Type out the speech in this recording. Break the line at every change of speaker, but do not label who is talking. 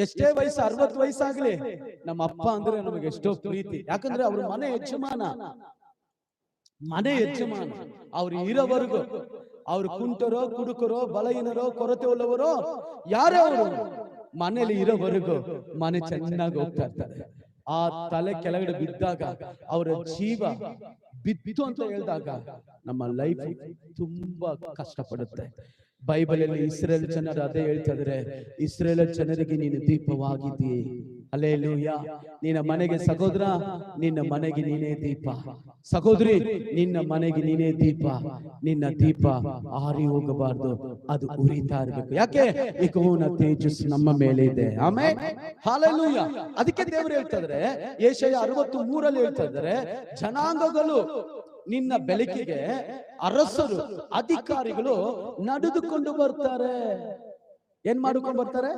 ಎಷ್ಟೇ ವಯಸ್ಸು 60 ವಯಸ್ಸಾಗ್ಲಿ ನಮ್ಮ ಅಪ್ಪ ಅಂದ್ರೆ ನಮಗೆ ಎಷ್ಟೋ ಪ್ರೀತಿ. ಯಾಕಂದ್ರೆ ಅವ್ರ ಮನೆ ಯಜಮಾನ, ಅವ್ರು ಇರೋವರೆಗೂ, ಅವ್ರು ಕುಂಟರೋ ಕುಡುಕರೋ ಬಲಹೀನರೋ ಕೊರತೆ ಉಳ್ಳವರೋ ಯಾರೇ ಅವರು ಮನೇಲಿ ಇರೋವರೆಗೂ ಮನೆ ಚೆನ್ನಾಗಿ ಹೋಗ್ತಾ ಇರ್ತಾರೆ. ಆ ತಲೆ ಕೆಳಗಡೆ ಬಿದ್ದಾಗ ಅವರ ಜೀವ ಬಿತ್ತು ಅಂತ ಹೇಳಿದಾಗ ನಮ್ಮ ಲೈಫ್ ತುಂಬಾ ಕಷ್ಟಪಡುತ್ತೆ. ಬೈಬಲ್ ಅಲ್ಲಿ ಇಸ್ರೇಲ್ ಜನರು ಅದೇ ಹೇಳ್ತಾ ಇದ್ರೆ, ಇಸ್ರೇಲ್ ಜನರಿಗೆ ನೀನು ದೀಪವಾಗಿದ್ದೀ. ಹಲ್ಲೆಲೂಯಾ. ನಿನ್ನ ಮನೆಗೆ ಸಹೋದರ, ನಿನ್ನ ಮನೆಗೆ ನೀನೇ ದೀಪ. ಸಹೋದರಿ, ನಿನ್ನ ಮನೆಗೆ ನೀನೇ ದೀಪ. ನಿನ್ನ ದೀಪ ಆರಿ ಹೋಗಬಾರ್ದು, ಅದು ಉರಿತಾ ಇರಬೇಕು. ಯಾಕೆ? ಯೆಹೋವನ ತೇಜಸ್ಸು ನಮ್ಮ ಮೇಲೆ ಇದೆ. Amen, hallelujah. ಅದಕ್ಕೆ ದೇವರು ಹೇಳ್ತಾ ಇದ್ದಾರೆ, ಯೆಶಾಯ 63 ಹೇಳ್ತಾ ಇದ್ದಾರೆ, ಜನಾಂಗಗಳು ನಿನ್ನ ಬೆಳಕಿಗೆ, ಅರಸರು ಅಧಿಕಾರಿಗಳು ನಡೆದುಕೊಂಡು ಬರ್ತಾರೆ. ಏನ್ ಮಾಡಿಕೊಂಡು ಬರ್ತಾರೆ?